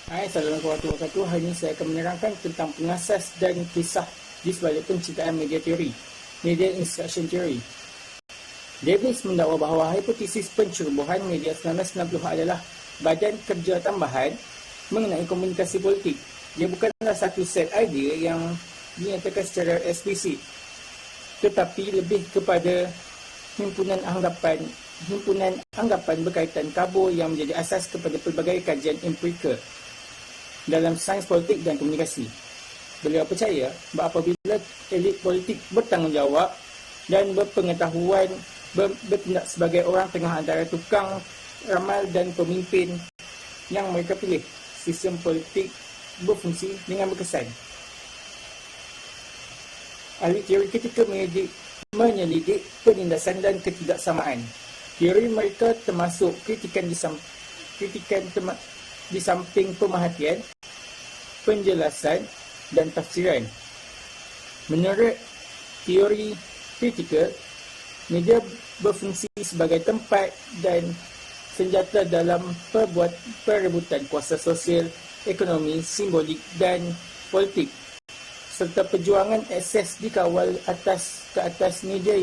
Hai, Assalamualaikum warahmatullahi wabarakatuh. Hari ini saya akan menerangkan tentang pengasas dan kisah di sebalik penciptaan media teori, Media Instruction Theory. Davis mendakwa bahawa hipotesis pencerobohan media 1990 adalah badan kerja tambahan mengenai komunikasi politik. Dia bukanlah satu set idea yang dinyatakan secara eksplisit, tetapi lebih kepada himpunan anggapan berkaitan kabur yang menjadi asas kepada pelbagai kajian empirikal dalam sains politik dan komunikasi. Beliau percaya bahawa apabila elit politik bertanggungjawab dan berpengetahuan bertindak sebagai orang tengah antara tukang ramal dan pemimpin yang mereka pilih, sistem politik berfungsi dengan berkesan. Ahli teori kritikal menyelidik penindasan dan ketidaksamaan. Teori mereka termasuk kritikan di samping pemerhatian, penjelasan dan tafsiran. Menurut teori kritikal, media berfungsi sebagai tempat dan senjata dalam perebutan kuasa sosial, ekonomi, simbolik dan politik, serta perjuangan akses dikawal ke atas media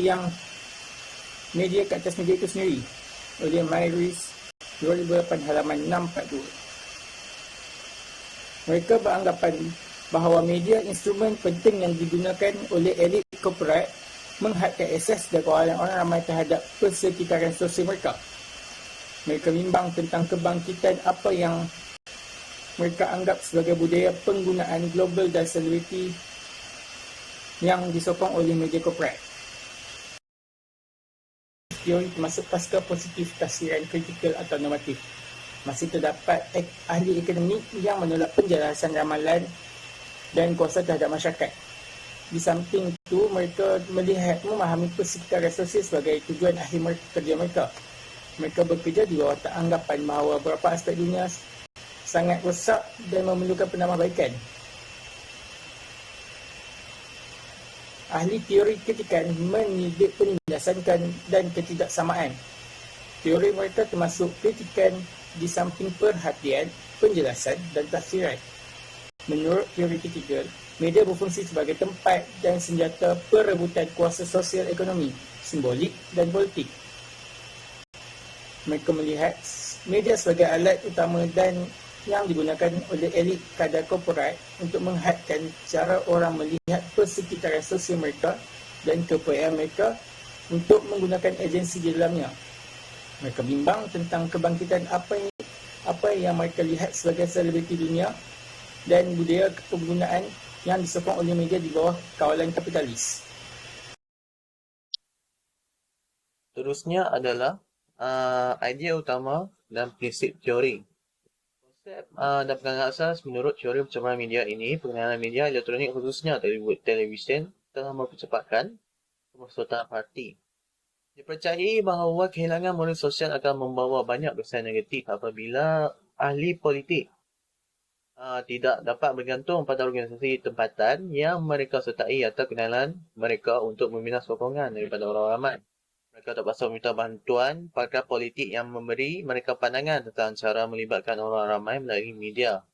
itu sendiri oleh Myris 2008 halaman 642. Mereka beranggapan bahawa media instrumen penting yang digunakan oleh elit korporat menghadkan akses dan kawalan orang ramai terhadap persekitaran sosial mereka. Mereka bimbang tentang kebangkitan apa yang mereka anggap sebagai budaya penggunaan global dan selebriti yang disokong oleh media korporat. Teori termasuk pasca positif tafsiran kritikal atau normatif. Masih terdapat ahli ekonomi yang menolak penjelasan ramalan dan kuasa terhadap masyarakat. Di samping itu, mereka memahami persekitaran sosial sebagai tujuan akhir kerja mereka. Mereka bekerja di bawah anggapan bahawa beberapa aspek dunia sangat rosak dan memerlukan penambahbaikan. Ahli teori kritikan menyelidik penindasan dan ketidaksamaan. Teori mereka termasuk kritikan di samping perhatian, penjelasan dan tafsiran. Menurut teori kritikal, media berfungsi sebagai tempat dan senjata perebutan kuasa sosial, ekonomi, simbolik dan politik. Mereka melihat media sebagai alat utama dan yang digunakan oleh elit kadar korporat untuk menghadkan cara orang melihat persekitaran sosial mereka dan keupayaan mereka untuk menggunakan agensi di dalamnya. Mereka bimbang tentang kebangkitan apa yang mereka lihat sebagai selebriti dunia dan budaya penggunaan yang disokong oleh media di bawah kawalan kapitalis. Terusnya adalah idea utama dan prinsip teori. Konsep dan pengangan asas menurut teori pencemaran media ini, pengenalan media elektronik khususnya televisyen telah mempercepatkan kemerosottan parti. Dipercayai bahawa kehilangan modal sosial akan membawa banyak kesan negatif apabila ahli politik tidak dapat bergantung pada organisasi tempatan yang mereka sertai atau kenalan mereka untuk membina sokongan daripada orang ramai. Mereka terpaksa meminta bantuan pakar politik yang memberi mereka pandangan tentang cara melibatkan orang ramai melalui media.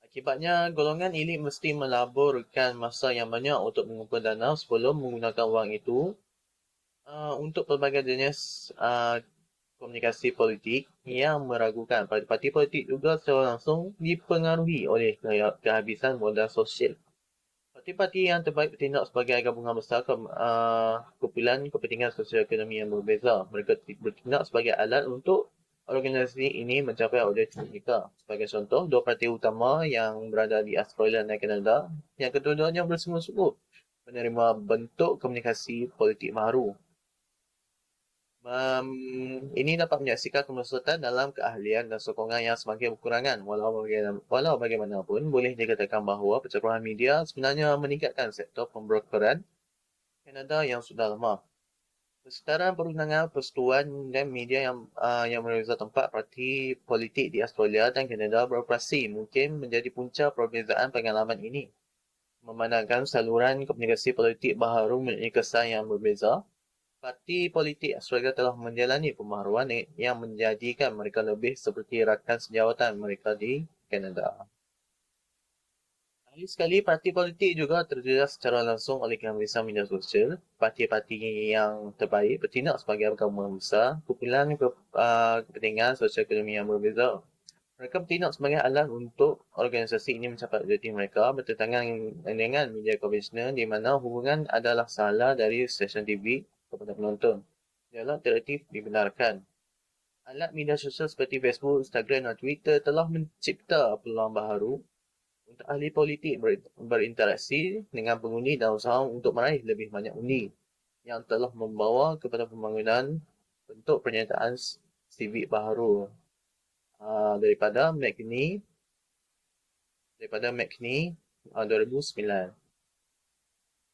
Akibatnya, golongan elit mesti melaburkan masa yang banyak untuk mengumpul dana sebelum menggunakan wang itu untuk pelbagai jenis komunikasi politik yang meragukan. Parti politik juga secara langsung dipengaruhi oleh kehabisan modal sosial. Parti-parti yang terbaik bertindak sebagai gabungan besar kumpulan kepentingan sosial ekonomi yang berbeza. Mereka bertindak sebagai alat untuk organisasi ini mencapai objektif mereka. Sebagai contoh, dua parti utama yang berada di Australia dan Kanada, yang kedua-duanya bersungguh-sungguh menerima bentuk komunikasi politik baru. Ini dapat menyaksikan kemerosotan dalam keahlian dan sokongan yang semakin berkurangan. Walau bagaimanapun, boleh dikatakan bahawa pencerahan media sebenarnya meningkatkan sektor pembrokeran Kanada yang sudah lemah. Persekitaran perundangan, persekutuan dan media yang berbeza tempat parti politik di Australia dan Kanada beroperasi mungkin menjadi punca perbezaan pengalaman ini. Memandangkan saluran komunikasi politik baharu memiliki kesan yang berbeza, Parti politik Australia telah menjalani pembaharuan yang menjadikan mereka lebih seperti rakan sejawatan mereka di Kanada. Lagi sekali, parti politik juga terjejas secara langsung oleh kehabisan media sosial. Parti-parti yang terbaik bertindak sebagai agama besar, kumpulan kepentingan sosial ekonomi yang berbeza. Mereka bertindak sebagai alat untuk organisasi ini mencapai objektif mereka bertentangan dengan media konvensional di mana hubungan adalah salah dari stesen TV kepada penonton. Dialog interaktif dibenarkan. Alat media sosial seperti Facebook, Instagram dan Twitter telah mencipta peluang baru untuk ahli politik berinteraksi dengan pengundi dan usaha untuk meraih lebih banyak undi yang telah membawa kepada pembangunan bentuk pernyataan sivik baru. Daripada McKinney 2009.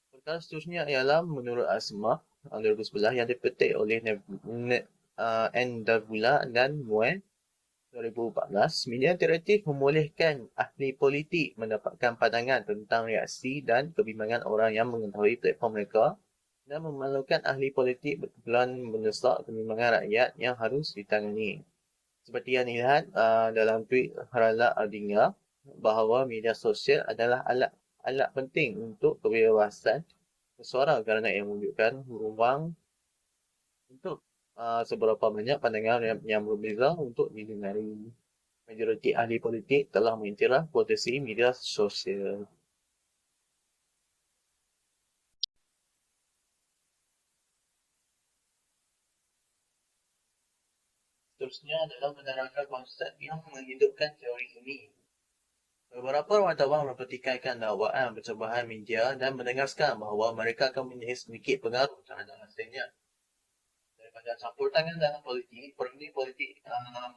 Perkara seterusnya ialah menurut Asma 2011 yang dipetik oleh Ndavula dan Mue 2014, media interaktif membolehkan ahli politik mendapatkan pandangan tentang reaksi dan kebimbangan orang yang mengetahui platform mereka dan memerlukan ahli politik berkumpulan mendesak kebimbangan rakyat yang harus ditangani. Seperti yang dilihat dalam tweet Harala Adinga, bahawa media sosial adalah alat penting untuk kebebasan bersuara kerana ia menunjukkan ruang untuk seberapa banyak pandangan yang berbeza untuk didengari. Majoriti ahli politik telah mengiktiraf potensi media sosial. Seterusnya adalah menerangkan konsep yang menghidupkan teori ini. Beberapa wartawan mempertikaikan dakwaan percobaan media dan menegaskan bahawa mereka akan mempunyai sedikit pengaruh terhadap hasilnya. Daripada campur tangan dalam politik, pengundi politik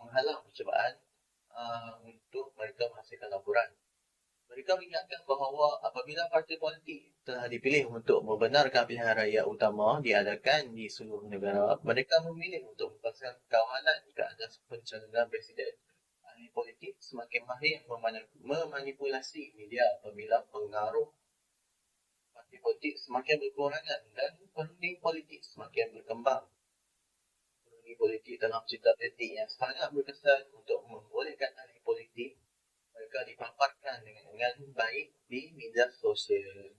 menghalang percobaan untuk mereka menghasilkan laporan. Mereka mengingatkan bahawa apabila parti politik telah dipilih untuk membenarkan pilihan raya utama diadakan di seluruh negara, mereka memilih untuk melepaskan kawalan ke atas pencalonan presiden. Ahli politik semakin mahir memanipulasi media apabila pengaruh parti politik semakin berkurangan dan penunding politik semakin berkembang. Penunding politik dalam cerita politik yang sangat berkesan untuk membolehkan ahli politik mereka dipaparkan dengan baik di media sosial.